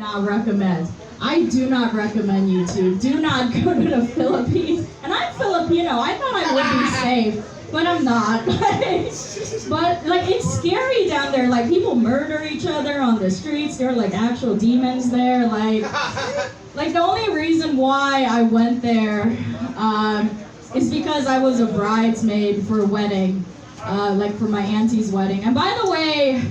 not recommend. I do not recommend you to. Do not go to the Philippines. And I'm Filipino. I thought I would be safe, but I'm not. But like it's scary down there. Like people murder each other on the streets. There are like actual demons there. Like the only reason why I went there is because I was a bridesmaid for a wedding, like for my auntie's wedding. And by the way,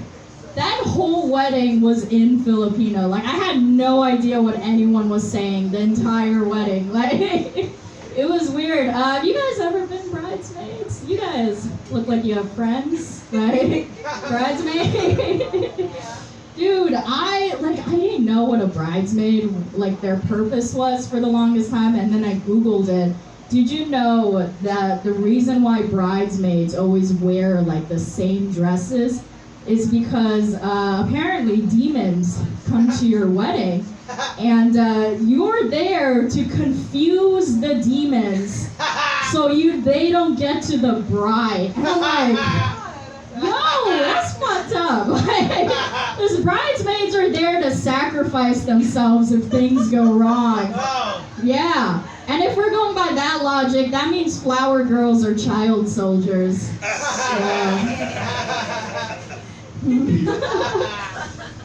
that whole wedding was in Filipino. Like I had no idea what anyone was saying the entire wedding. Like it was weird. You guys ever been bridesmaids? You guys look like you have friends, right? Bridesmaid. Dude, I didn't know what a bridesmaid, like their purpose was for the longest time, and then I Googled it. Did you know that the reason why bridesmaids always wear like the same dresses is because apparently demons come to your wedding, and you're there to confuse the demons so they don't get to the bride. And I'm like, yo, that's fucked up. Like, those bridesmaids are there to sacrifice themselves if things go wrong. Yeah. And if we're going by that logic, that means flower girls are child soldiers.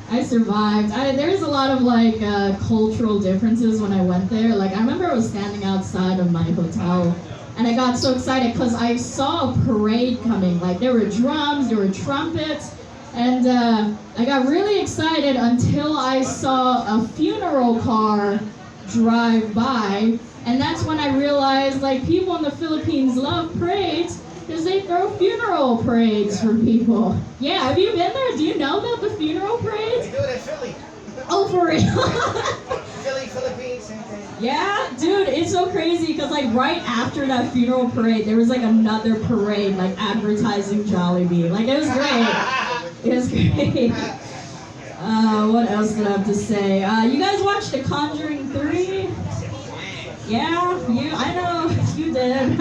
I survived. There's a lot of like cultural differences when I went there. Like I remember I was standing outside of my hotel and I got so excited because I saw a parade coming. Like there were drums, there were trumpets, and I got really excited until I saw a funeral car drive by, and that's when I realized like people in the Philippines love parades because they throw funeral parades for people. Yeah, have you been there? Do you know about the funeral parades? We do it in Philly. Oh, for real? Philly, Philippines, same thing. Yeah, dude, it's so crazy because like right after that funeral parade, there was like another parade like advertising Jollibee. Like it was great. It was great. What else did I have to say? You guys watched The Conjuring 3? Yeah, I know, you did.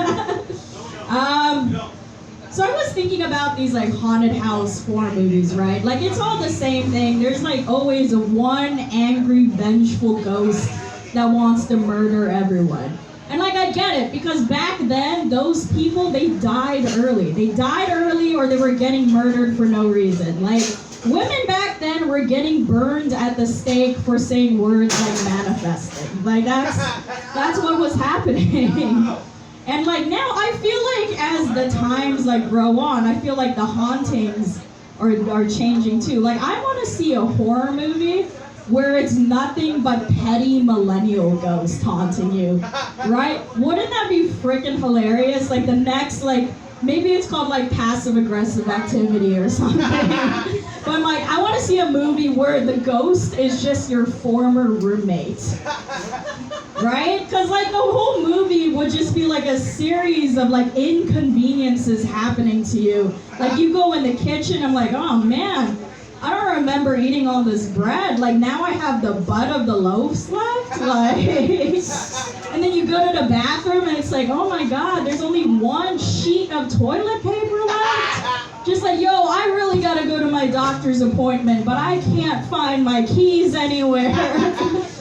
So I was thinking about these like haunted house horror movies, right? Like it's all the same thing. There's like always a one angry, vengeful ghost that wants to murder everyone. And like I get it, because back then, those people, they died early. They died early or they were getting murdered for no reason. Like women back then were getting burned at the stake for saying words like manifesting. Like that's what was happening. And like now I feel like as the times like grow on, I feel like the hauntings are changing too. Like I want to see a horror movie where it's nothing but petty millennial ghosts haunting you, right? Wouldn't that be freaking hilarious? Like the next, like, maybe it's called like passive aggressive activity or something. But like, I want to see a movie where the ghost is just your former roommate, right? Because like the whole movie would just be like a series of like inconveniences happening to you. Like you go in the kitchen, I'm like, oh man, I don't remember eating all this bread. Like now I have the butt of the loaves left. Like, and then you go to the bathroom and it's like, oh my God, there's only one sheet of toilet paper left. Just like, yo, I really gotta go to my doctor's appointment, but I can't find my keys anywhere.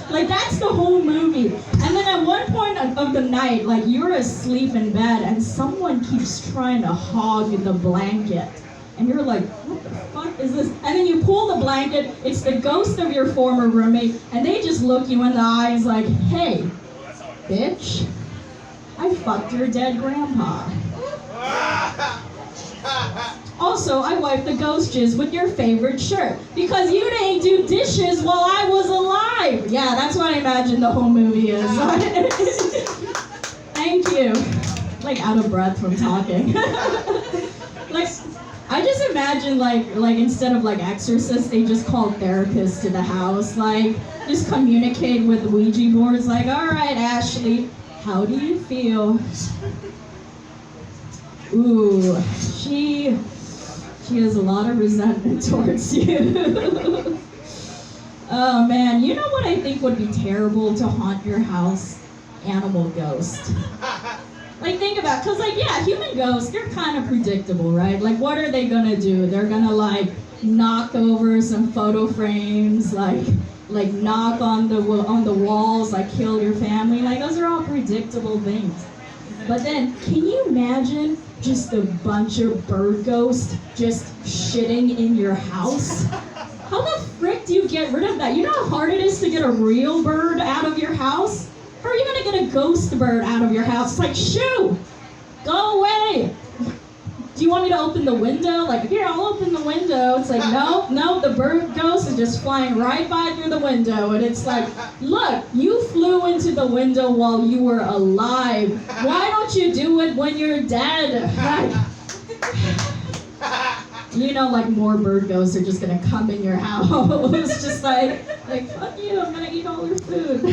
Like that's the whole movie. And then at one point of the night, like you're asleep in bed and someone keeps trying to hog the blanket. And you're like, what the fuck is this? And then you pull the blanket, it's the ghost of your former roommate, and they just look you in the eyes like, hey, bitch, I fucked your dead grandpa. Also, I wiped the ghost jizz with your favorite shirt because you didn't do dishes while I was alive. Yeah, that's what I imagine the whole movie is. Thank you. Like out of breath from talking. Like, I just imagine like instead of like exorcists, they just call therapists to the house. Like, just communicate with Ouija boards. Like, all right, Ashley, how do you feel? Ooh, she has a lot of resentment towards you. Oh man, you know what I think would be terrible to haunt your house? Animal ghost. Like think about, cause like yeah, human ghosts, they're kind of predictable, right? Like what are they gonna do? They're gonna like knock over some photo frames, like like knock on the walls, like kill your family. Like those are all predictable things. But then, can you imagine just a bunch of bird ghosts just shitting in your house? How the frick do you get rid of that? You know how hard it is to get a real bird out of your house? How are you gonna get a ghost bird out of your house? It's like, shoo! Go away! Do you want me to open the window? Like, here, I'll open the window. It's like, no, the bird ghost is just flying right by through the window. And it's like, look, you flew into the window while you were alive. Why don't you do it when you're dead? You know, like more bird ghosts are just gonna come in your house. It's just like fuck you, I'm gonna eat all your food.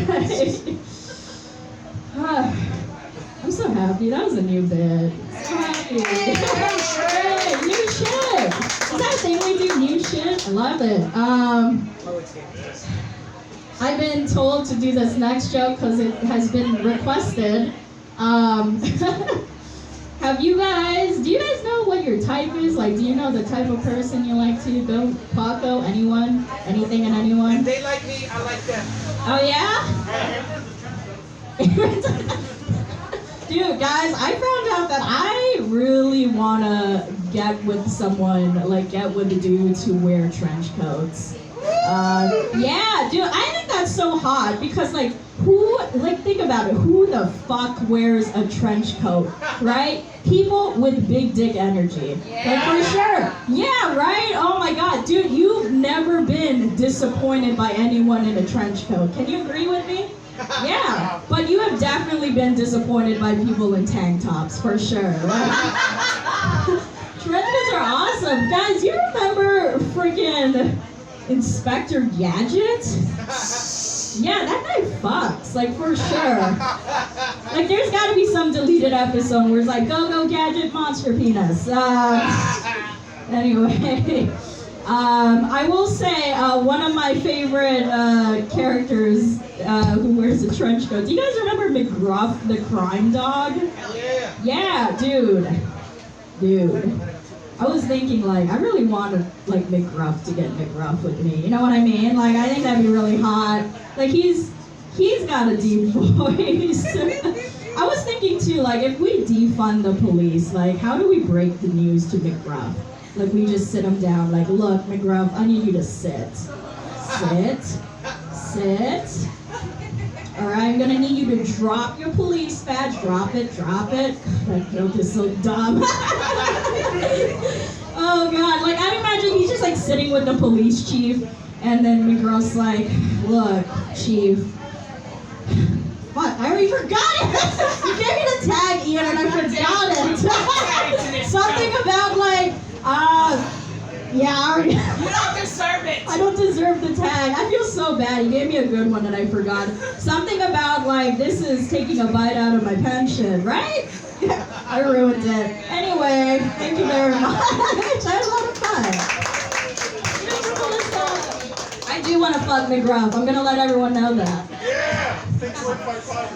I'm so happy. That was a new bit. So happy. Hey, new shit. Is that a thing we do? New shit? I love it. I've been told to do this next joke because it has been requested. Do you guys know what your type is? Like, do you know the type of person you like to go? Paco? Anyone? Anything and anyone? If they like me, I like them. Oh, yeah? Dude, guys, I found out that I really want to get with someone, like get with the dudes who wear trench coats. Yeah, dude, I think that's so hot because think about it, who the fuck wears a trench coat, right? People with big dick energy. Like, for sure. Yeah, right? Oh my god, dude, you've never been disappointed by anyone in a trench coat. Can you agree with me? Yeah, but you have definitely been disappointed by people in tank tops, for sure. Trench coats are awesome. Guys, you remember freaking Inspector Gadget? Yeah, that guy fucks, like, for sure. Like, there's gotta be some deleted episode where it's like, go Gadget, monster penis. Anyway, I will say, one of my favorite characters who wears a trench coat. Do you guys remember McGruff, the crime dog? Hell yeah. Yeah, dude. I was thinking, like, I really wanted, like, McGruff to get McGruff with me. You know what I mean? Like, I think that'd be really hot. Like, he's got a deep voice. I was thinking, too, like, if we defund the police, like, how do we break the news to McGruff? Like, we just sit him down, like, look, McGruff, I need you to sit. Sit. Alright, I'm gonna need you to drop your police badge. Drop it. That joke is so dumb. Oh god, like I imagine he's just like sitting with the police chief and then McGruff's like, look, chief. Fuck, I already forgot it! You gave me the tag, Ian, and I forgot it. Something about like, yeah, I already... You don't deserve it! I don't deserve the tag. I feel so bad. You gave me a good one and I forgot. Something about like, this is taking a bite out of my pension, right? I ruined it. Anyway, thank you very much. I had a lot of fun. You know, Melissa, I do want to fuck McGruff. I'm going to let everyone know that. Yeah!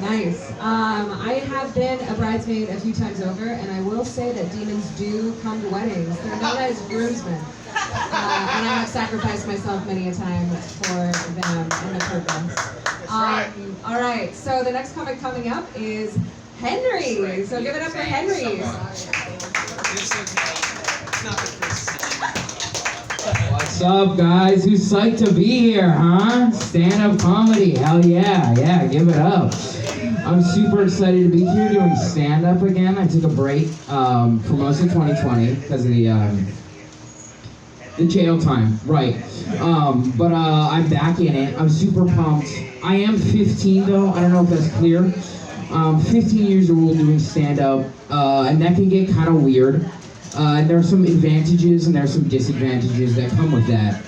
Nice. I have been a bridesmaid a few times over, and I will say that demons do come to weddings. They're known as groomsmen. And I have sacrificed myself many a time for them and the purpose. All right, so the next comic coming up is Henry. So give it up for Henry. What's up, guys? Who's psyched to be here, huh? Stand-up comedy, hell yeah, give it up. I'm super excited to be here doing stand-up again. I took a break for most of 2020 because of the jail time, right. But I'm back in it. I'm super pumped. I am 15 though, I don't know if that's clear. 15 years old doing stand-up, and that can get kind of weird. And there are some advantages and there are some disadvantages that come with that,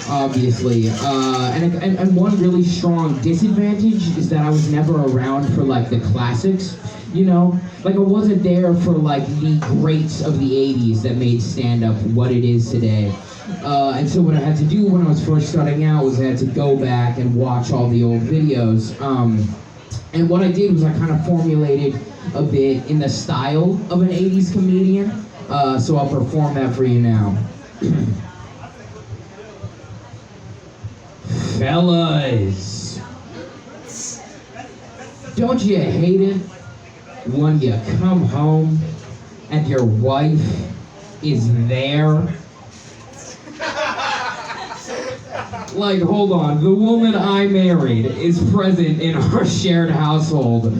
obviously. And one really strong disadvantage is that I was never around for like the classics, you know? Like I wasn't there for like the greats of the 80s that made stand-up what it is today. And so what I had to do when I was first starting out was I had to go back and watch all the old videos. And what I did was I kind of formulated a bit in the style of an 80s comedian. So I'll perform that for you now. Fellas, don't you hate it when you come home and your wife is there? Like, hold on, the woman I married is present in our shared household.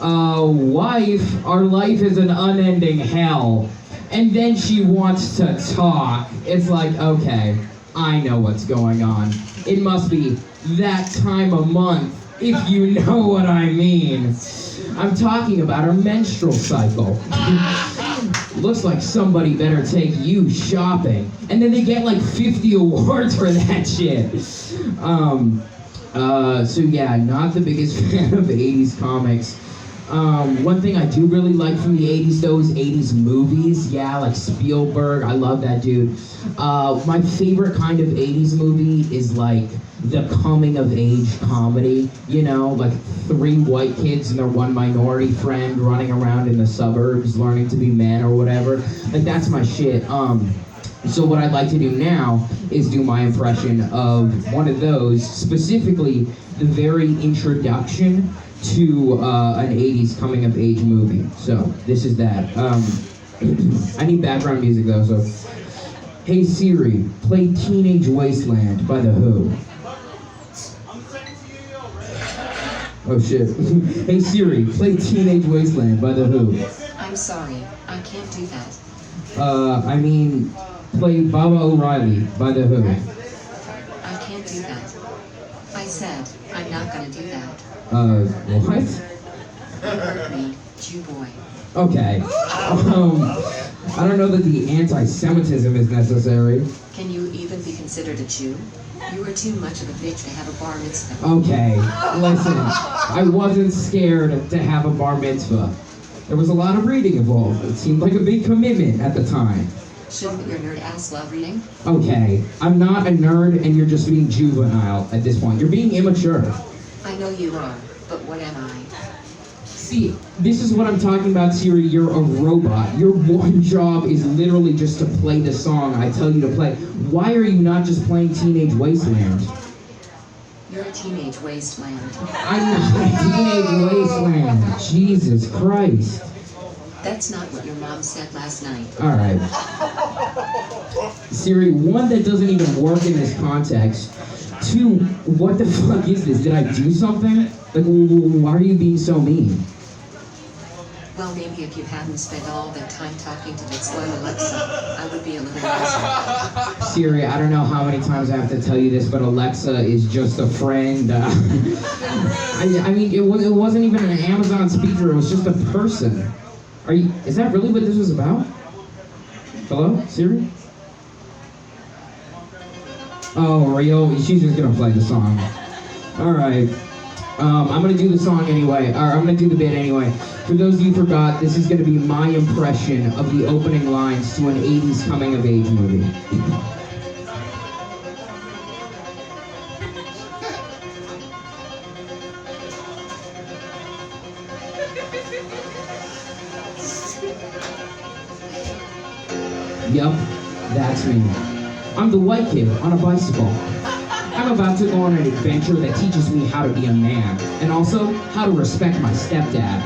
Wife, our life is an unending hell. And then she wants to talk. It's like, okay, I know what's going on. It must be that time of month, if you know what I mean. I'm talking about her menstrual cycle. Looks like somebody better take you shopping. And then they get like 50 awards for that shit. So yeah, not the biggest fan of 80s comics. One thing I do really like from the 80s, those 80s movies, yeah, like Spielberg, I love that dude. My favorite kind of 80s movie is like the coming of age comedy, you know, like 3 white kids and their 1 minority friend running around in the suburbs learning to be men or whatever. Like, that's my shit. So what I'd like to do now is do my impression of one of those, specifically the very introduction to an 80s coming of age movie. So this is that. I need background music though, so. Hey Siri, play Teenage Wasteland by The Who. Oh shit. Hey Siri, play Teenage Wasteland by The Who. I'm sorry, I can't do that. I mean, play Baba O'Reilly by The Who. I can't do that. I said, I'm not gonna do that. What? You heard me, Jew boy. Okay. I don't know that the anti-Semitism is necessary. Can you even be considered a Jew? You are too much of a bitch to have a bar mitzvah. Okay, listen, I wasn't scared to have a bar mitzvah. There was a lot of reading involved. It seemed like a big commitment at the time. Shouldn't your nerd ass love reading? Okay, I'm not a nerd and you're just being juvenile at this point. You're being immature. I know you are, but what am I? See, this is what I'm talking about, Siri. You're a robot. Your one job is literally just to play the song I tell you to play. Why are you not just playing Teenage Wasteland? You're a teenage wasteland. I'm not a Teenage Wasteland. Jesus Christ. That's not what your mom said last night. Alright. Siri, 1, that doesn't even work in this context. 2, what the fuck is this? Did I do something? Like, why are you being so mean? Well, maybe if you hadn't spent all that time talking to Mitzvah and Alexa, I would be a little nicer. Siri, I don't know how many times I have to tell you this, but Alexa is just a friend. I mean, it wasn't even an Amazon speaker, it was just a person. Is that really what this was about? Hello, Siri? Oh, Rio, she's just gonna play the song. Alright. I'm gonna do the song anyway, or I'm gonna do the bit anyway. For those of you who forgot, this is gonna be my impression of the opening lines to an 80s coming of age movie. Yup, that's me. I'm the white kid on a bicycle. I'm about to go on an adventure that teaches me how to be a man, and also how to respect my stepdad.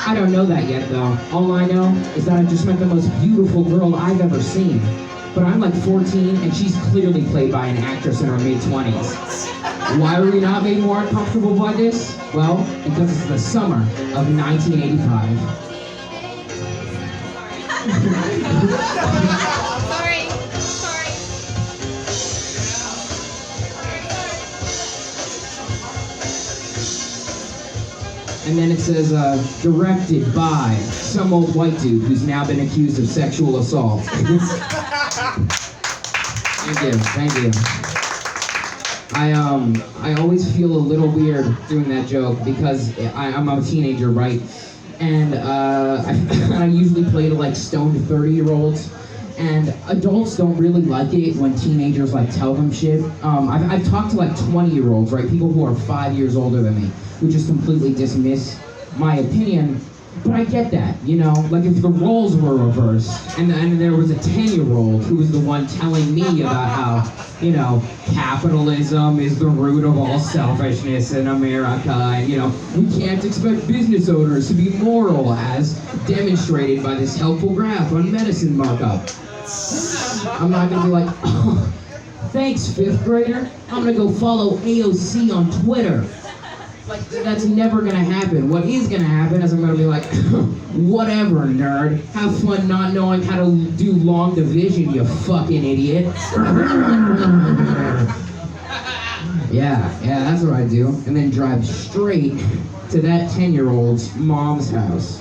I don't know that yet though. All I know is that I just met the most beautiful girl I've ever seen. But I'm like 14 and she's clearly played by an actress in her mid-20s. Why are we not made more uncomfortable by this? Well, because it's the summer of 1985. And then it says, directed by some old white dude who's now been accused of sexual assault. Thank you. I always feel a little weird doing that joke because I'm a teenager, right? And I usually play to like stoned 30-year-olds. And adults don't really like it when teenagers like tell them shit. I've talked to like 20-year-olds, right? People who are 5 years older than me, who just completely dismiss my opinion But I get that, you know, like if the roles were reversed and there was a 10-year-old who was the one telling me about how, you know, capitalism is the root of all selfishness in America and, you know, we can't expect business owners to be moral as demonstrated by this helpful graph on medicine markup. I'm not gonna be like, oh, thanks, fifth grader. I'm gonna go follow AOC on Twitter. Like, that's never gonna happen. What is gonna happen is I'm gonna be like, whatever, nerd. Have fun not knowing how to do long division, you fucking idiot. Yeah, that's what I do. And then drive straight to that 10-year-old's mom's house.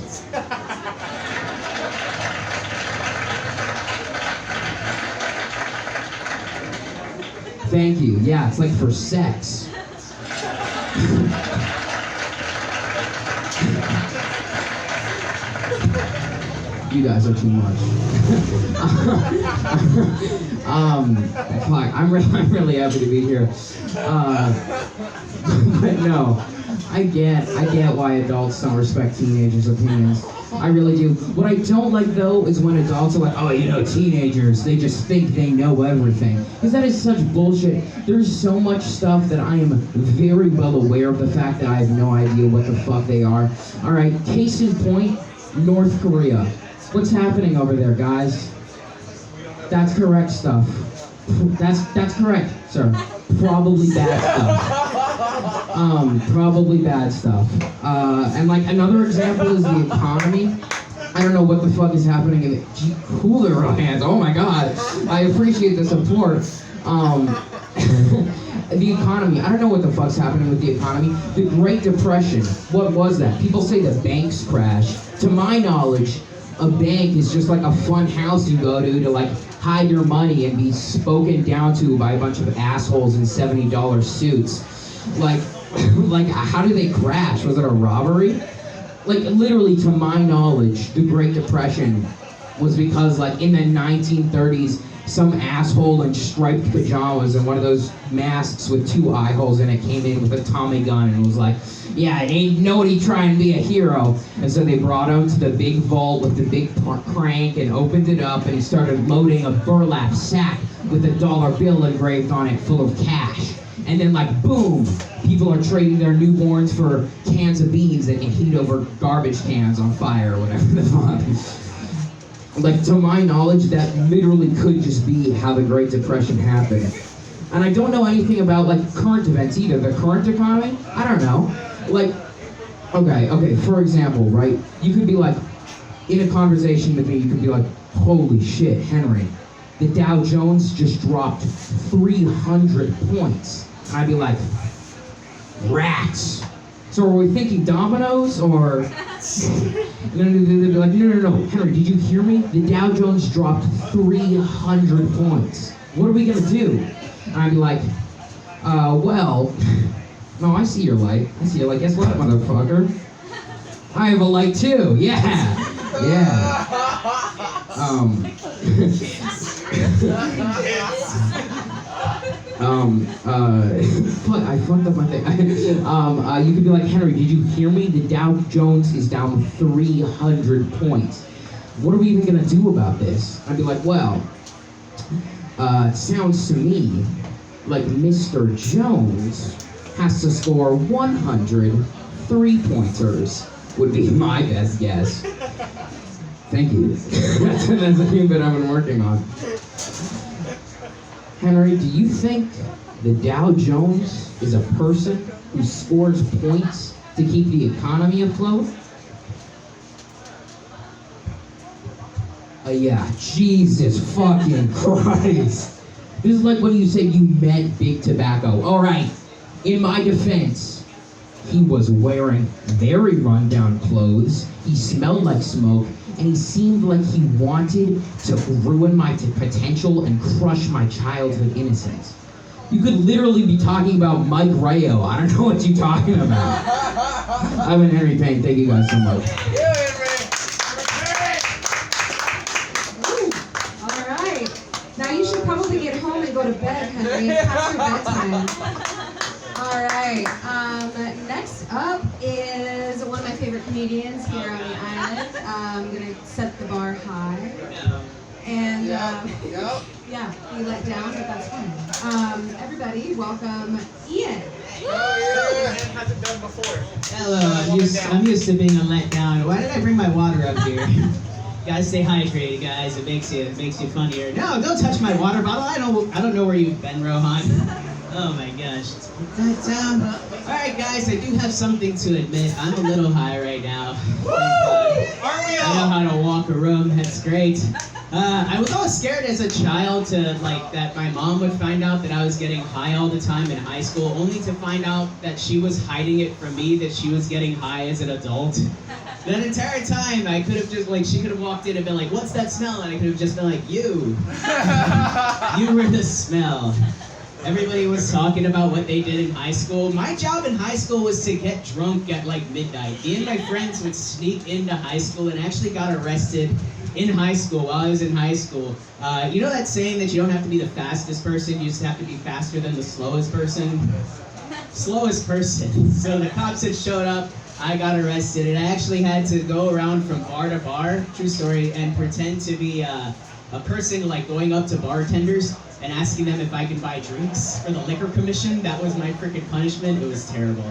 Thank you. Yeah, it's like for sex. You guys are too much. Fuck, I'm really happy to be here. But no, I get why adults don't respect teenagers' opinions. I really do. What I don't like though is when adults are like, oh, you know, teenagers, they just think they know everything. Because that is such bullshit. There's so much stuff that I am very well aware of the fact that I have no idea what the fuck they are. Alright, case in point, North Korea. What's happening over there, guys? That's correct stuff. That's correct, sir. Probably bad stuff. Probably bad stuff. And like another example is the economy. I don't know what the fuck is happening in the cooler hands. Oh my god. I appreciate the support. The economy. I don't know what the fuck's happening with the economy. The Great Depression. What was that? People say the banks crashed. To my knowledge, a bank is just like a fun house you go to like hide your money and be spoken down to by a bunch of assholes in $70 suits. Like how do they crash? Was it a robbery? Like literally to my knowledge, the Great Depression was because like in the 1930s, some asshole in striped pajamas and one of those masks with 2 eye holes in it came in with a Tommy gun and was like, yeah, ain't nobody trying to be a hero. And so they brought him to the big vault with the big crank and opened it up and he started loading a burlap sack with a $1 bill engraved on it full of cash. And then like, boom, people are trading their newborns for cans of beans that can heat over garbage cans on fire or whatever the fuck. Like, to my knowledge, that literally could just be how the Great Depression happened. And I don't know anything about, like, current events either. The current economy? I don't know. Like, okay, for example, right? You could be like, in a conversation with me, you could be like, holy shit, Henry, the Dow Jones just dropped 300 points. And I'd be like, rats. So are we thinking dominoes, or... They'd be like, no, Henry, did you hear me? The Dow Jones dropped 300 points. What are we gonna do? And I'd be like, well, no, I see your light. Guess what, motherfucker? I have a light too. Yeah. I fucked up my thing. You could be like, Henry, did you hear me? The Dow Jones is down 300 points. What are we even gonna do about this? I'd be like, well, it sounds to me like Mr. Jones has to score 100 3-pointers, would be my best guess. Thank you. That's a thing that I've been working on. Henry, do you think the Dow Jones is a person who scores points to keep the economy afloat? Yeah, Jesus fucking Christ. This is like when you say you met Big Tobacco. All right, in my defense, he was wearing very rundown clothes, he smelled like smoke, and he seemed like he wanted to ruin my potential and crush my childhood innocence. You could literally be talking about Mike Rayo. I don't know what you're talking about. I've been Henry Payne. Thank you guys so much. All right. Now you should probably get home and go to bed, Henry. It's past your bedtime. All right. Next up is one of my favorite comedians. comedians here on the island. I'm gonna set the bar high. And yeah, we let down, but that's fine. Everybody, welcome Ian. Hasn't done before. Hello, I'm used to being a letdown. Why did I bring my water up here? Gotta stay hydrated, guys. It makes you funnier. No, don't touch my water bottle. I don't know where you've been, Rohan. Oh my gosh. Put that down. Alright guys, I do have something to admit. I'm a little high right now. Aren't we I know all? how to walk a room, that's great. I was always scared as a child that my mom would find out that I was getting high all the time in high school, only to find out that she was hiding it from me, that she was getting high as an adult. That entire time, I could have just, she could have walked in and been like, what's that smell? And I could have just been like, you. You were the smell. Everybody was talking about what they did in high school. My job in high school was to get drunk at midnight. Me and my friends would sneak into high school and actually got arrested in high school while I was in high school. You know that saying that you don't have to be the fastest person, you just have to be faster than the slowest person? Slowest person. So the cops had showed up, I got arrested, and I actually had to go around from bar to bar, true story, and pretend to be a person going up to bartenders and asking them if I could buy drinks for the liquor commission. That was my freaking punishment. It was terrible.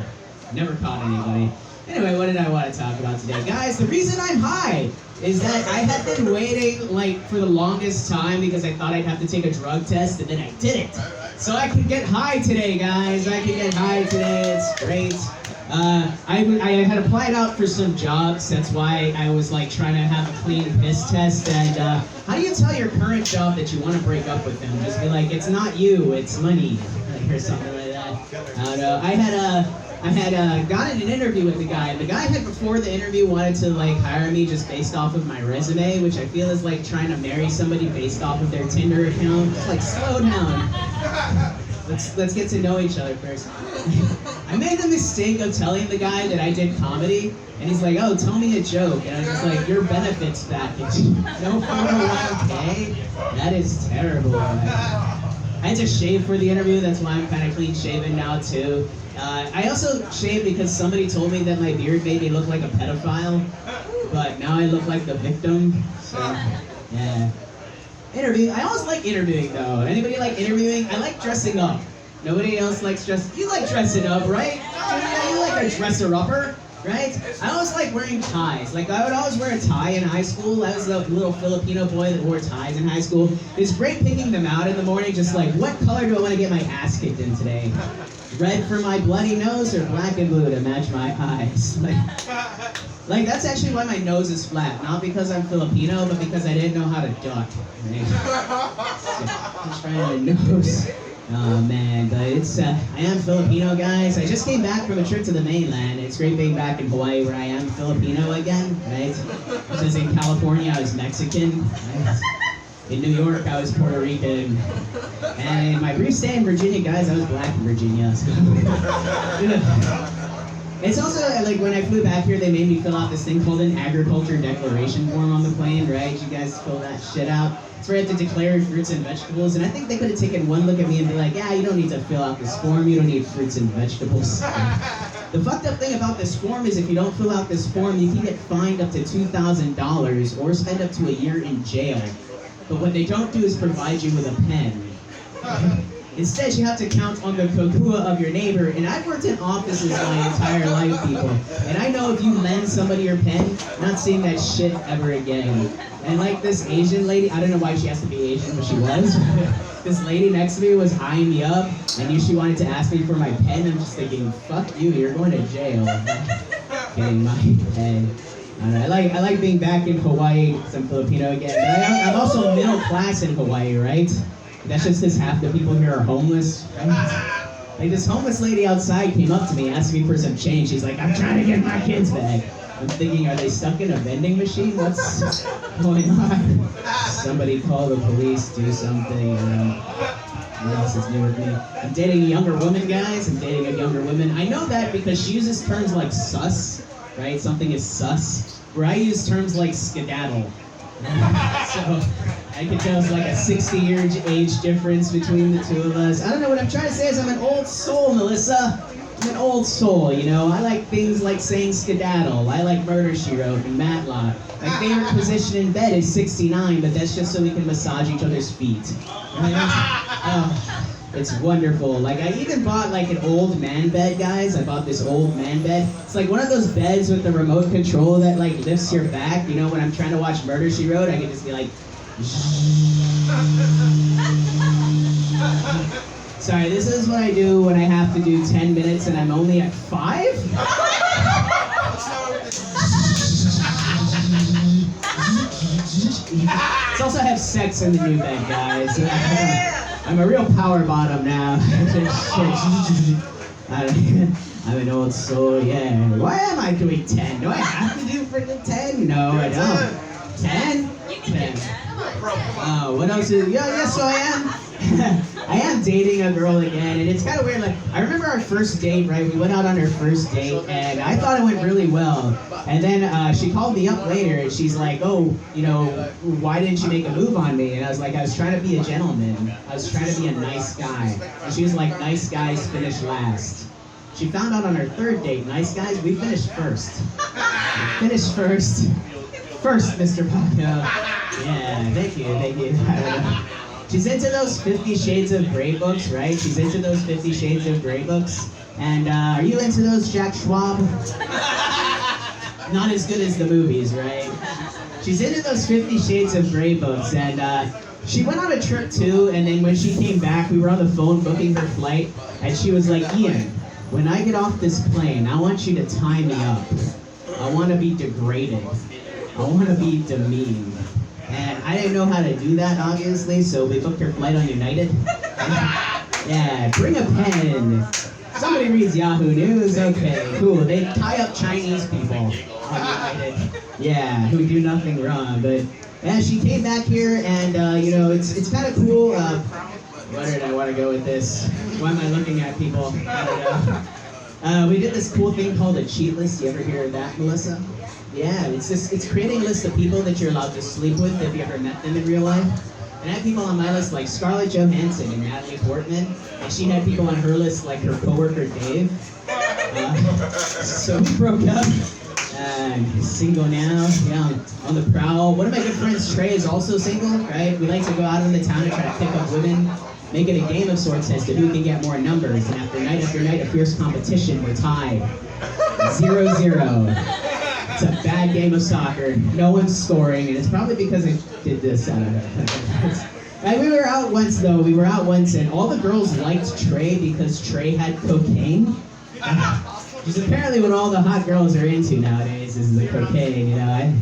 Never caught anybody. Anyway, what did I want to talk about today? Guys, the reason I'm high is that I had been waiting for the longest time because I thought I'd have to take a drug test, and then I didn't. So I could get high today, guys. I could get high today. It's great. I had applied out for some jobs. That's why I was trying to have a clean piss test. And how do you tell your current job that you want to break up with them? Just be like, it's not you, it's money, or something like that. I don't know. I had gotten an interview with the guy, and the guy had before the interview wanted to hire me just based off of my resume, which I feel is like trying to marry somebody based off of their Tinder account. It's slow down. Let's get to know each other first. I made the mistake of telling the guy that I did comedy, and he's like, oh, tell me a joke. And I was just like, your benefits package. No 401k? That is terrible. I had to shave for the interview, that's why I'm kind of clean shaven now too. I also shaved because somebody told me that my beard made me look like a pedophile, but now I look like the victim, so yeah. Interview. I always like interviewing though. Anybody like interviewing? I like dressing up. Nobody else likes dressing. You like dressing up, right? Yeah, you like a dresser-upper, right? I always like wearing ties. I would always wear a tie in high school. I was the little Filipino boy that wore ties in high school. It's great picking them out in the morning, just what color do I want to get my ass kicked in today? Red for my bloody nose or black and blue to match my eyes? That's actually why my nose is flat. Not because I'm Filipino, but because I didn't know how to duck. Right? So, I'm trying to nose. Oh man, but I am Filipino, guys. I just came back from a trip to the mainland. It's great being back in Hawaii where I am Filipino again, right? I was in California, I was Mexican. Right? In New York, I was Puerto Rican. And in my brief stay in Virginia, guys, I was black in Virginia. So. It's also, when I flew back here, they made me fill out this thing called an agriculture declaration form on the plane, right? You guys fill that shit out. It's where you have to declare fruits and vegetables, and I think they could have taken one look at me and be like, yeah, you don't need to fill out this form, you don't need fruits and vegetables. The fucked up thing about this form is if you don't fill out this form, you can get fined up to $2,000 or spend up to a year in jail. But what they don't do is provide you with a pen. Instead, you have to count on the kokua of your neighbor, and I've worked in offices my entire life, people, and I know if you lend somebody your pen, not seeing that shit ever again. And this Asian lady, I don't know why she has to be Asian, but she was. This lady next to me was eyeing me up. I knew she wanted to ask me for my pen. I'm just thinking, fuck you, you're going to jail. Getting my pen. I like being back in Hawaii, because I'm Filipino again. But I'm also middle class in Hawaii, right? That's just because half the people here are homeless, right? This homeless lady outside came up to me, asked me for some change. She's like, I'm trying to get my kids back. I'm thinking, are they stuck in a vending machine? What's going on? Somebody call the police, do something. What else is new with me? I'm dating a younger woman, guys. I'm dating a younger woman. I know that because she uses terms like sus, right? Something is sus. Where I use terms like skedaddle. So I can tell it's like a 60-year age difference between the two of us. I don't know, what I'm trying to say is I'm an old soul, Melissa. I'm an old soul, you know. I like things like saying skedaddle. I like Murder, She Wrote and Matlock. My favorite position in bed is 69, but that's just so we can massage each other's feet. Right? It's wonderful. Like, I even bought like an old man bed, guys. I bought this old man bed. It's like one of those beds with the remote control that like lifts your back. You know, when I'm trying to watch Murder, She Wrote, I can just be like... Sorry, this is what I do when I have to do 10 minutes and I'm only at 5? Let's also have sex in the new bed, guys. I'm a real power bottom now. I'm an old soul, yeah. Why am I doing 10? Do I have to do freaking 10? No, I don't. 10? 10. Oh, what else is... Yeah, yes, so I am. I am dating a girl again, and it's kind of weird. Like, I remember our first date, right? We went out on our first date, and I thought it went really well. And then she called me up later, and she's like, "Oh, you know, why didn't you make a move on me?" And I was like, "I was trying to be a gentleman. I was trying to be a nice guy." And she was like, "Nice guys finish last." She found out on our third date, nice guys, we finished first. Finished first. First, Mr. Pacquiao. Yeah, thank you. She's into those 50 Shades of Grey books, right? She's into those 50 Shades of Grey books. And are you into those, Jack Schwab? Not as good as the movies, right? She's into those 50 Shades of Grey books, and she went on a trip too, and then when she came back, we were on the phone booking her flight, and she was like, "Ian, when I get off this plane, I want you to tie me up. I want to be degraded. I want to be demeaned." And I didn't know how to do that, obviously, so we booked her flight on United. Yeah, bring a pen. Somebody reads Yahoo News? Okay, cool. They tie up Chinese people on United. Yeah, who do nothing wrong. But yeah, she came back here, and you know, it's kind of cool. Where did I want to go with this? Why am I looking at people? I don't know. We did this cool thing called a cheat list. You ever hear of that, Melissa? Yeah, it's creating a list of people that you're allowed to sleep with if you ever met them in real life. And I had people on my list like Scarlett Johansson and Natalie Portman, and she had people on her list like her coworker Dave. So we broke up. He's single now, yeah, on the prowl. One of my good friends, Trey, is also single, right? We like to go out in the town and try to pick up women, make it a game of sorts as to who can get more numbers. And after night, of fierce competition, we're tied. 0-0. It's a bad game of soccer. No one's scoring, and it's probably because I did this. I don't know. And we were out once, though. We were out once, and all the girls liked Trey because Trey had cocaine. Which is apparently what all the hot girls are into nowadays, is the cocaine, you know.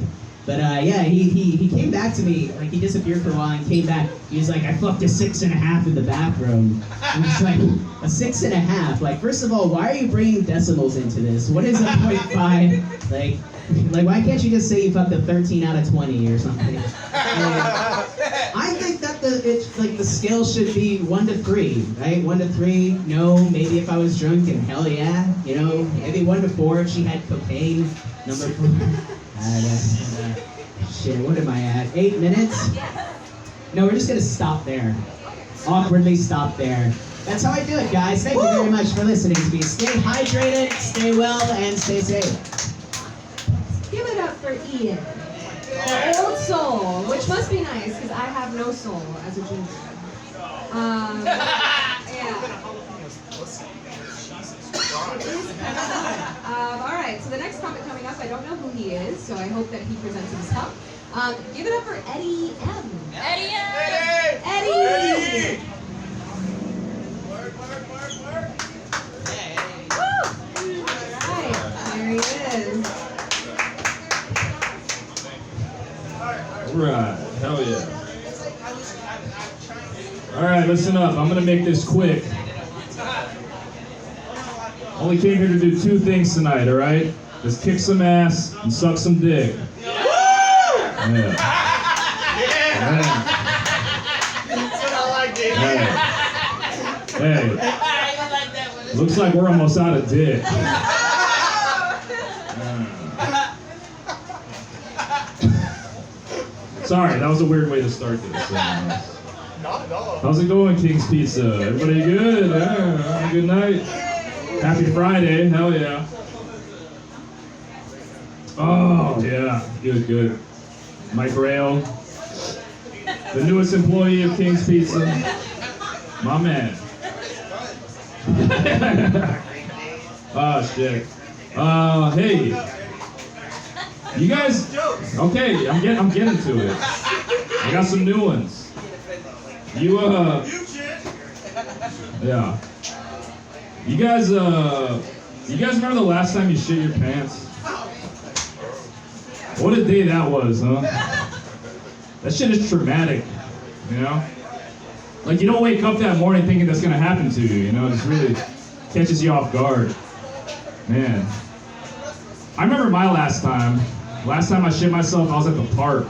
But yeah, he came back to me, like he disappeared for a while and came back. He was like, "I fucked a 6.5 in the bathroom." And it's like, a 6.5? Like, first of all, why are you bringing decimals into this? What is a 0.5? Like, why can't you just say you fucked a 13 out of 20 or something? I think that the scale should be 1 to 3, right? 1 to 3, no, maybe if I was drunk, and hell yeah, you know, maybe 1 to 4 if she had cocaine. Number 4. Shit, what am I at? 8 minutes? No, we're just gonna stop there. Awkwardly stop there. That's how I do it, guys. Thank you very much for listening to me. Stay hydrated, stay well, and stay safe. Give it up for Ian. The old soul, which must be nice because I have no soul as a junior. Yeah. All right, so the next comic coming up, I don't know who he is, so I hope that he presents himself. Give it up for Eddie M. Eddie! Eddie! Work. Woo! All right, there he is. Right, hell yeah. Alright, listen up. I'm gonna make this quick. Only came here to do 2 things tonight, alright? Just kick some ass and suck some dick. Yeah. That's what I like, Dave. Hey. Looks like we're almost out of dick. Sorry, that was a weird way to start this. Not at all. How's it going, King's Pizza? Everybody good? Yeah, good night? Happy Friday, hell yeah. Oh yeah, good. Mike Rail, the newest employee of King's Pizza. My man. Oh shit. Hey. You guys, okay, I'm getting to it. I got some new ones. Yeah. You guys remember the last time you shit your pants? What a day that was, huh? That shit is traumatic, you know? Like, you don't wake up that morning thinking that's gonna happen to you, you know? It just really catches you off guard. Man. I remember my last time I shit myself, I was at the park.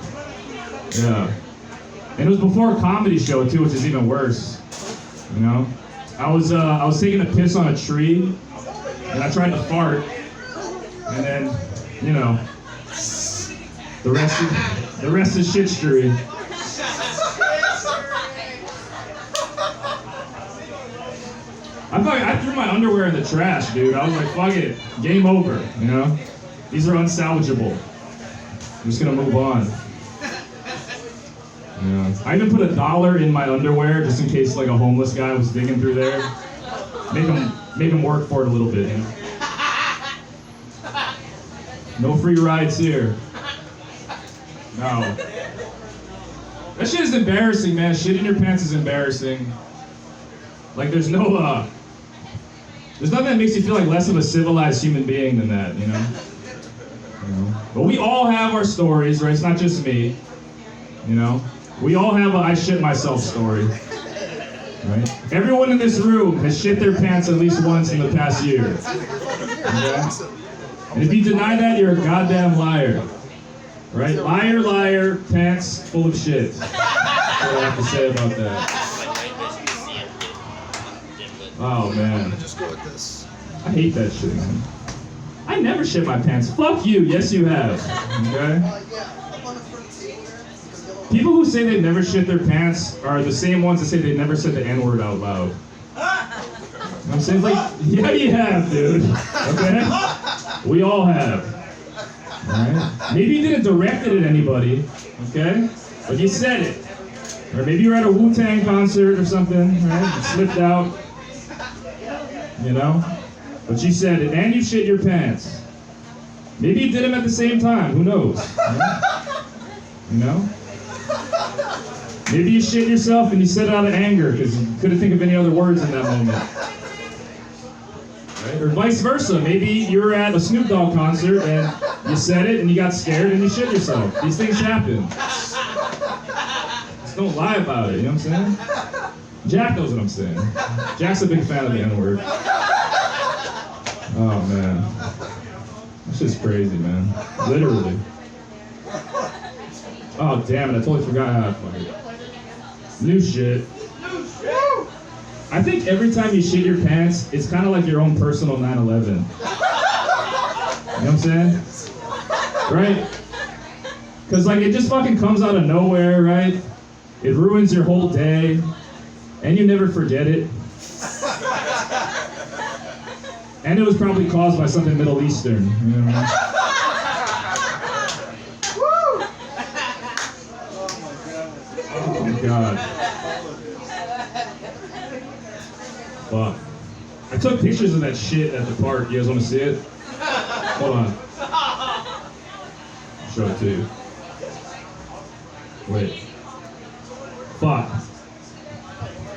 Yeah. And it was before a comedy show too, which is even worse. You know? I was taking a piss on a tree, and I tried to fart, and then, you know, the rest is shit street. I threw my underwear in the trash, dude. I was like, fuck it, game over, you know? These are unsalvageable. I'm just gonna move on. Yeah. I even put $1 in my underwear just in case like a homeless guy was digging through there. Make him work for it a little bit, you know? No free rides here. No. That shit is embarrassing, man. Shit in your pants is embarrassing. Like there's nothing that makes you feel like less of a civilized human being than that, you know? But we all have our stories, right? It's not just me, you know? We all have a I shit myself story, right? Everyone in this room has shit their pants at least once in the past year, okay? And if you deny that, you're a goddamn liar, right? Liar, liar, pants full of shit. That's what I have to say about that. Oh, man. I hate that shit, man. I never shit my pants. Fuck you. Yes, you have. Okay? People who say they never shit their pants are the same ones that say they never said the N-word out loud. You know what I'm saying? Like, yeah, you have, dude. Okay? We all have. Alright? Maybe you didn't direct it at anybody, okay? But you said it. Or maybe you were at a Wu-Tang concert or something, right? You slipped out. You know? But you said it, and you shit your pants. Maybe you did them at the same time, who knows? Right? You know? Maybe you shit yourself and you said it out of anger because you couldn't think of any other words in that moment. Right? Or vice versa. Maybe you were at a Snoop Dogg concert and you said it and you got scared and you shit yourself. These things happen. Just don't lie about it, you know what I'm saying? Jack knows what I'm saying. Jack's a big fan of the N-word. Oh man. That's just crazy, man. Literally. Oh damn it, I totally forgot how to fuck it. New shit. I think every time you shit your pants, it's kind of like your own personal 9/11. You know what I'm saying? Right? Because like it just fucking comes out of nowhere, right? It ruins your whole day, and you never forget it. And it was probably caused by something Middle Eastern, you know what I mean? Oh my god. Fuck. I took pictures of that shit at the park. You guys want to see it? Hold on. I'll show it to you. Wait. Fuck. I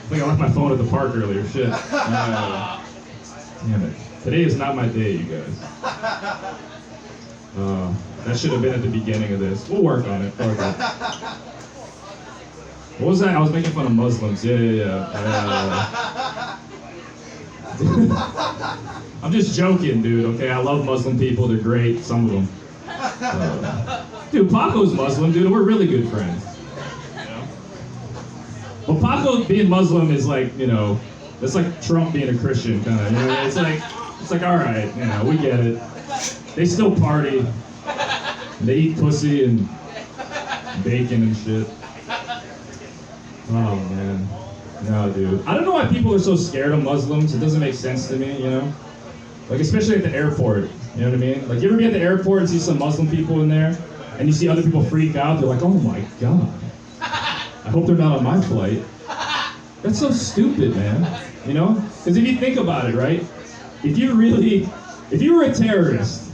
think I left my phone at the park earlier. Shit. Damn it. Today is not my day, you guys. That should have been at the beginning of this. We'll work on it. Fuck it. What was that? I was making fun of Muslims. Yeah. I'm just joking, dude, okay? I love Muslim people. They're great. Some of them. Dude, Paco's Muslim, dude. We're really good friends. You know? But Paco being Muslim is like, you know, it's like Trump being a Christian, kind of. You know? It's like, all right, you know, we get it. They still party. They eat pussy and bacon and shit. Oh, man. No, dude. I don't know why people are so scared of Muslims. It doesn't make sense to me, you know? Like especially at the airport, you know what I mean? Like you ever be at the airport and see some Muslim people in there, and you see other people freak out, they're like, oh my God, I hope they're not on my flight. That's so stupid, man, you know? Because if you think about it, right? If you were a terrorist,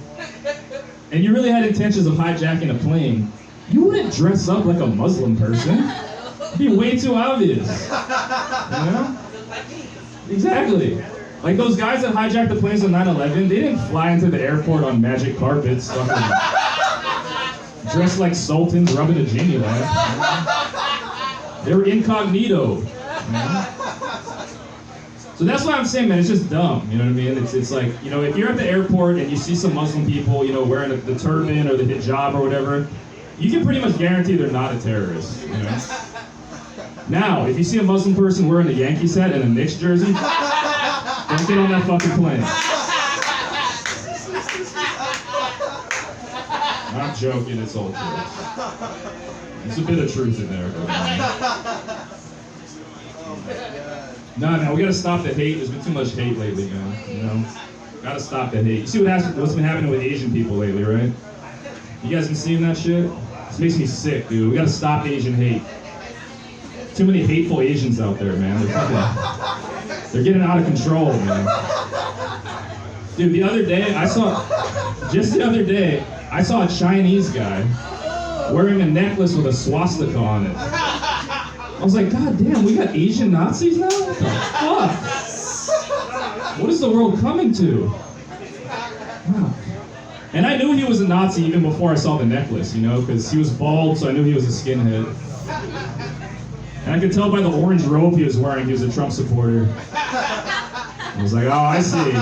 and you really had intentions of hijacking a plane, you wouldn't dress up like a Muslim person. It'd be way too obvious, you know? Exactly. Like those guys that hijacked the planes on 9/11, they didn't fly into the airport on magic carpets, fucking dressed like sultans rubbing a genie lamp. They were incognito. So that's why I'm saying, man, it's just dumb. You know what I mean? It's like, you know, if you're at the airport and you see some Muslim people, you know, wearing the turban or the hijab or whatever, you can pretty much guarantee they're not a terrorist. You know? Now, if you see a Muslim person wearing a Yankees hat and a Knicks jersey, don't get on that fucking plane. I'm joking, it's all true. There's a bit of truth in there. No, we gotta stop the hate. There's been too much hate lately, man. You know? Gotta stop the hate. You see what's been happening with Asian people lately, right? You guys been seeing that shit? This makes me sick, dude. We gotta stop Asian hate. Too many hateful Asians out there, man. They're getting out of control, man. Dude, the other day, I saw a Chinese guy wearing a necklace with a swastika on it. I was like, God damn, we got Asian Nazis now? What the fuck? What is the world coming to? Wow. And I knew he was a Nazi even before I saw the necklace, you know, because he was bald, so I knew he was a skinhead. And I could tell by the orange robe he was wearing, he was a Trump supporter. I was like, oh, I see.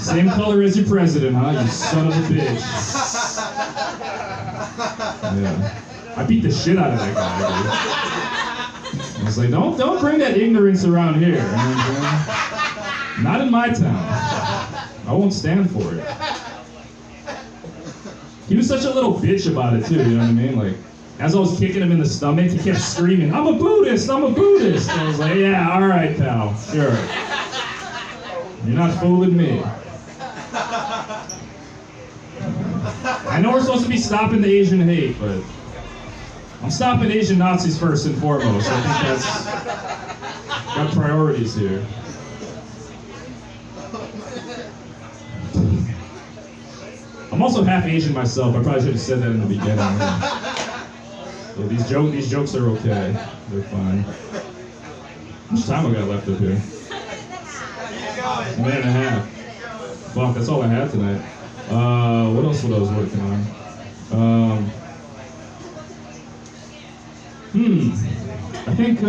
Same color as your president, huh? You son of a bitch. Yeah. I beat the shit out of that guy, dude. I was like, don't bring that ignorance around here. You know what I'm saying? Not in my town. I won't stand for it. He was such a little bitch about it too, you know what I mean? Like, as I was kicking him in the stomach, he kept screaming, I'm a Buddhist, I'm a Buddhist. And I was like, yeah, all right, pal, sure. You're not fooling me. I know we're supposed to be stopping the Asian hate, but I'm stopping Asian Nazis first and foremost. I think that's got priorities here. I'm also half Asian myself. I probably should have said that in the beginning. So these jokes are okay. They're fine. How much time I got left up here? A minute and a half. Fuck, that's all I had tonight. What else was I working on? I think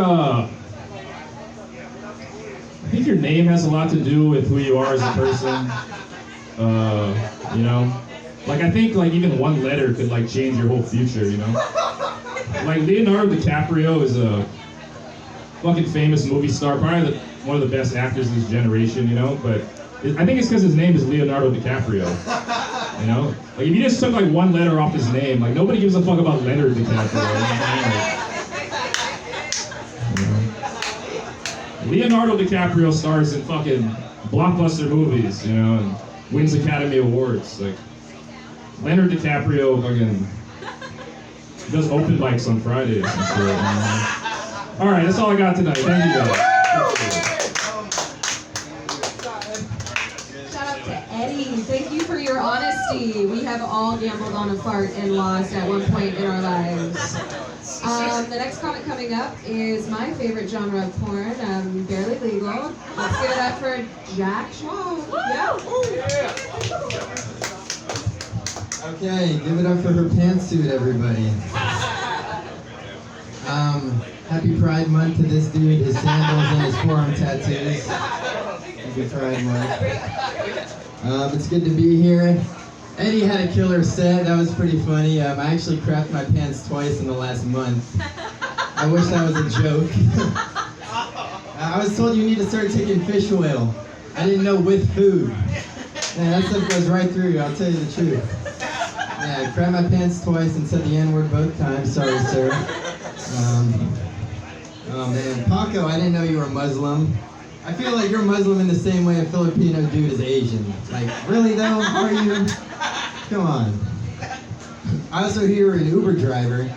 your name has a lot to do with who you are as a person. You know, like I think like even one letter could like change your whole future. You know, like Leonardo DiCaprio is a fucking famous movie star, probably one of the best actors of this generation. You know, but I think it's because his name is Leonardo DiCaprio. You know, like if you just took like one letter off his name, like nobody gives a fuck about Leonard DiCaprio. You know? Leonardo DiCaprio stars in fucking blockbuster movies, you know, and wins Academy Awards. Like Leonard DiCaprio fucking does open mics on Fridays and shit. All right, that's all I got tonight. Thank you guys. Eddie, thank you for your honesty. We have all gambled on a fart and lost at one point in our lives. The next comic coming up is my favorite genre of porn, Barely Legal. Let's give it up for Jack Schwab. Yeah. Okay, give it up for her pantsuit, everybody. Happy Pride Month to this dude, his sandals and his forearm tattoos. Happy Pride Month. It's good to be here. Eddie had a killer set. That was pretty funny. I actually crapped my pants twice in the last month. I wish that was a joke. I was told you need to start taking fish oil. I didn't know with food. Man, that stuff goes right through you, I'll tell you the truth. Yeah, I crapped my pants twice and said the N-word both times. Sorry, sir. Oh man, Paco, I didn't know you were Muslim. I feel like you're Muslim in the same way a Filipino dude is Asian. Like, really though? Are you? Come on. I also hear you're an Uber driver.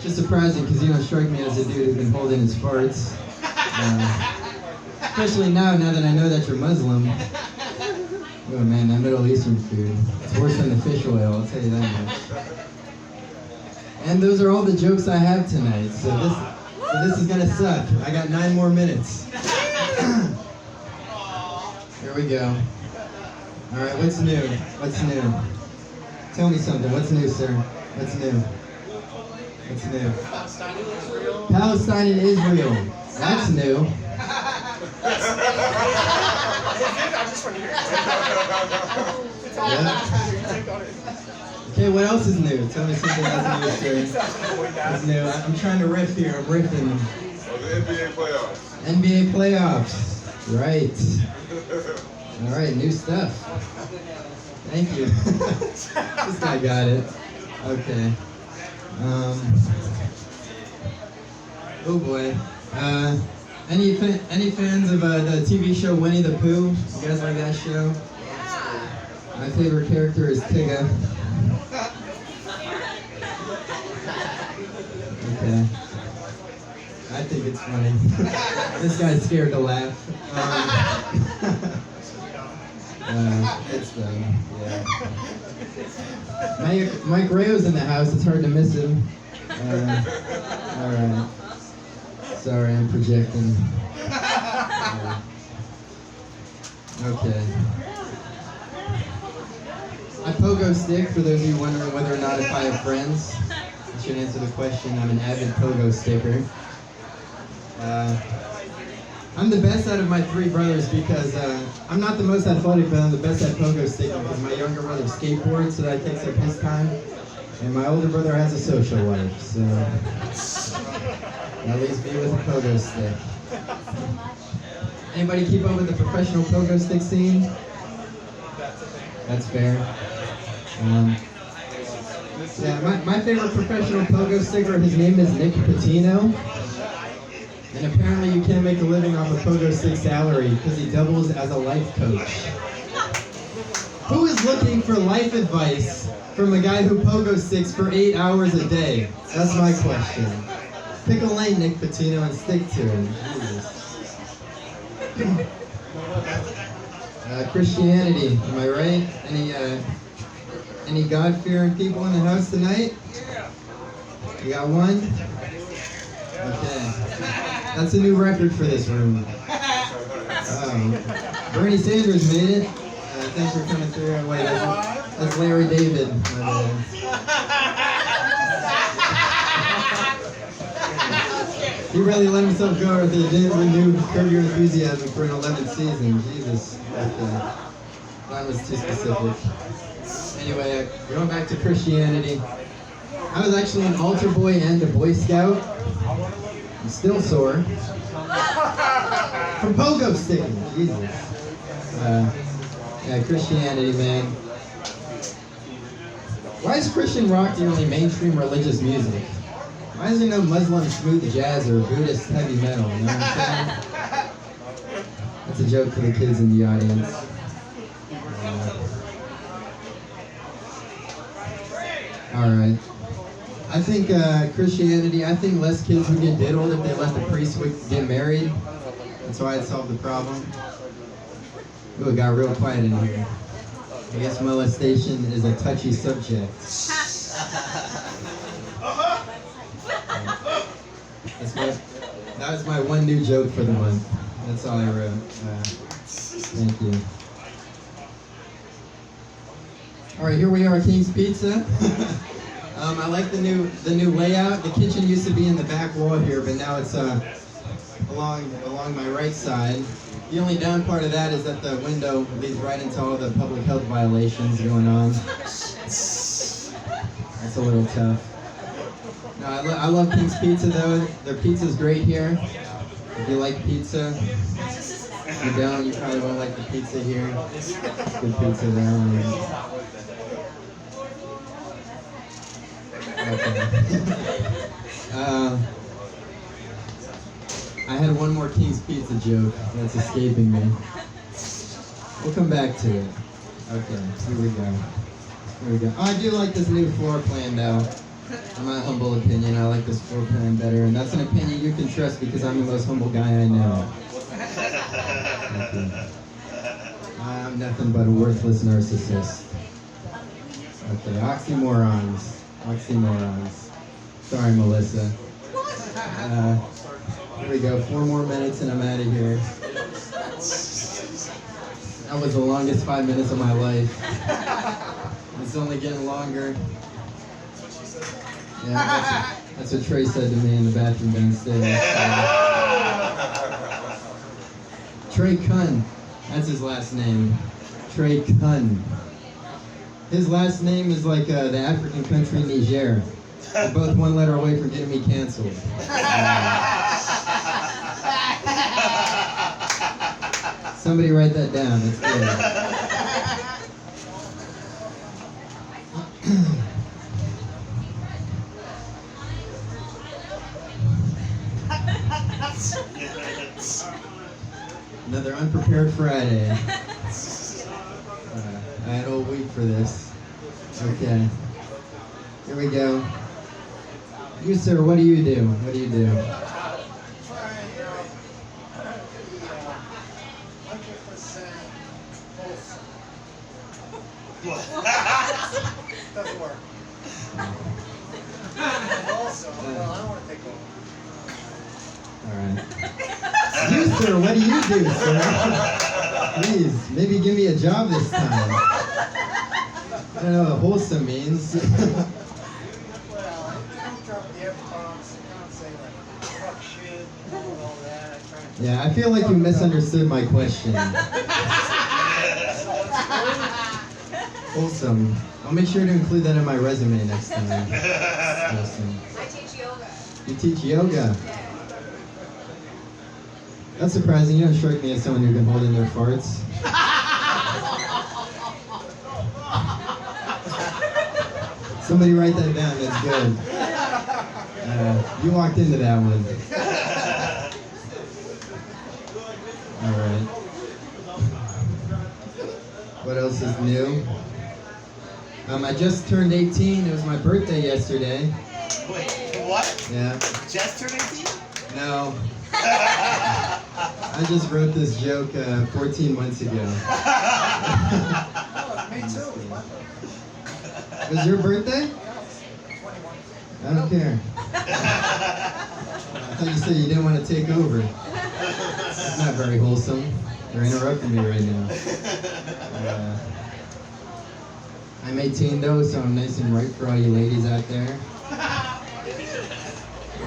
Just surprising because you don't strike me as a dude who's been holding his farts. Especially now that I know that you're Muslim. Oh man, that Middle Eastern food. It's worse than the fish oil, I'll tell you that much. And those are all the jokes I have tonight. So this is gonna suck. I got 9 more minutes. Here we go. All right, what's new? What's new? Tell me something. What's new, sir? What's new? What's new? Palestine and Israel. That's new. Yeah. Okay, what else is new? Tell me something that's new, sir. What's new? I'm trying to riff here. I'm riffing. NBA playoffs. NBA playoffs. Right. All right, new stuff. Thank you. This guy got it. Okay. Oh boy. Any fans of the TV show Winnie the Pooh? You guys like that show? My favorite character is Tigger. Okay. I think it's funny. This guy's scared to laugh. It's yeah. Mike Rayo's in the house. It's hard to miss him. All right. Sorry, I'm projecting. Okay. I pogo stick, for those of you wondering whether or not if I have friends. I should answer the question. I'm an avid pogo sticker. I'm the best out of my 3 brothers because I'm not the most athletic, but I'm the best at pogo sticking because my younger brother skateboards, so that takes up his time. And my older brother has a social life, so that leaves me with a pogo stick. Anybody keep up with the professional pogo stick scene? That's fair. Yeah, my favorite professional pogo sticker, his name is Nick Patino. And apparently you can't make a living off a pogo stick salary because he doubles as a life coach. Who is looking for life advice from a guy who pogo sticks for 8 hours a day? That's my question. Pick a lane, Nick Patino, and stick to it. Jesus. Christianity, am I right? Any God-fearing people in the house tonight? You got one? Okay. That's a new record for this room. Bernie Sanders made it. Thanks for coming through. Wait, that's Larry David. He really let himself go if he didn't renew Curb Your Enthusiasm for an 11th season. Jesus. Okay. That was too specific. Anyway, going back to Christianity. I was actually an altar boy and a Boy Scout. I'm still sore. From pogo sticking. Jesus. Yeah, Christianity, man. Why is Christian rock the only mainstream religious music? Why is there no Muslim smooth jazz or Buddhist heavy metal? You know what I'm saying? That's a joke for the kids in the audience. Alright. I think Christianity, I think less kids would get diddled if they let the priest get married. That's why it solved the problem. Ooh, it got real quiet in here. I guess molestation is a touchy subject. That was my one new joke for the month. That's all I wrote. Thank you. All right, here we are, King's Pizza. I like the new layout. The kitchen used to be in the back wall here, but now it's along my right side. The only down part of that is that the window leads right into all the public health violations going on. That's a little tough. No, I love King's Pizza though. Their pizza's great here. If you like pizza, if you don't, you probably won't like the pizza here. It's good pizza there. Okay. I had one more King's Pizza joke that's escaping me. We'll come back to it. Okay, here we go. Here we go. Oh, I do like this new floor plan though. In my humble opinion, I like this floor plan better, and that's an opinion you can trust because I'm the most humble guy I know. Okay. I'm nothing but a worthless narcissist. Okay, oxymorons. Oxymorons. Sorry, Melissa. Here we go, 4 more minutes and I'm out of here. That was the longest 5 minutes of my life. It's only getting longer. Yeah, that's what Trey said to me in the bathroom downstairs. Trey Kun, that's his last name. Trey Kun. His last name is like the African country Niger. They're both one letter away from getting me canceled. Somebody write that down. That's good. Another unprepared Friday. I had all week for this. Okay. Here we go. You, sir, what do you do? What do you do? 100% doesn't work. Also, well, I don't want to take over. Alright. You, sir, what do you do, sir? Please, maybe give me a job this time. I don't know what wholesome means. Well, I don't drop the F-bombs. I don't say like fuck shit and all that. I try and Yeah, I feel like you misunderstood my question. Wholesome. I'll make sure to include that in my resume next time. Wholesome. I teach yoga. You teach yoga? That's surprising. You don't strike me as someone who can hold in their farts. Somebody write that down. That's good. You walked into that one. All right. What else is new? I just turned 18. It was my birthday yesterday. Wait, what? Yeah. Just turned 18? No. I just wrote this joke 14 months ago. Me too. It was your birthday? I don't care. I thought you said you didn't want to take over. It's not very wholesome. You're interrupting me right now. I'm 18 though, so I'm nice and ripe for all you ladies out there.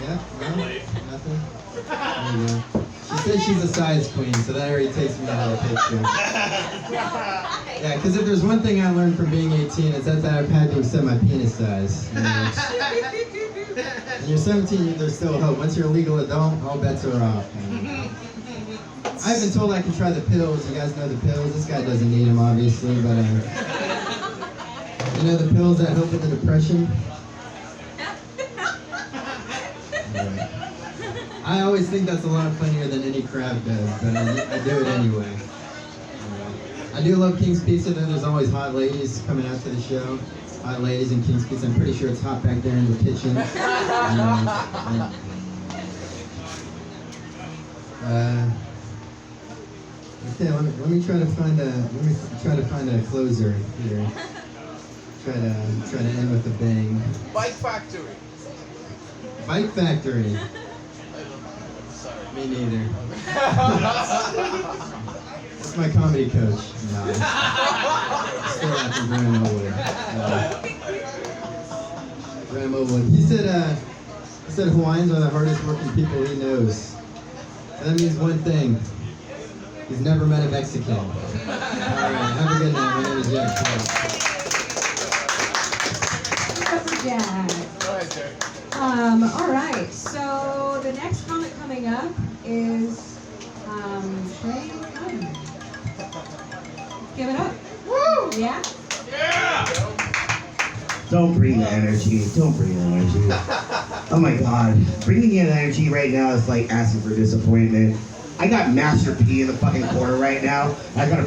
Yeah? No? Nothing? There you go. She said she's a size queen, so that already takes me out of the picture. Yeah, because if there's one thing I learned from being 18, it's that I've had to accept my penis size. You know? When you're 17, there's still hope. Once you're a legal adult, all bets are off. I've been told I can try the pills. You guys know the pills? This guy doesn't need them, obviously, but you know the pills that help with the depression? I always think that's a lot funnier than any crowd does, but I do it anyway. I do love King's Pizza, though. There's always hot ladies coming out to the show. Hot ladies in King's Pizza. I'm pretty sure it's hot back there in the kitchen. Okay, let me try to find a closer here. Try to end with a bang. Bike Factory. Bike Factory. Me neither. That's my comedy coach. No. Still after Graham Owood. Graham Owood. He said Hawaiians are the hardest working people he knows. That means one thing. He's never met a Mexican. All right, have a good night. My name is Jack. Jack. Go ahead, Jerry. All right. So the next comic coming up is Trey Gunn. Give it up. Woo! Yeah. Don't bring the energy. Don't bring the energy. Oh my god. Bringing in energy right now is like asking for disappointment. I got Master P in the fucking corner right now. I gotta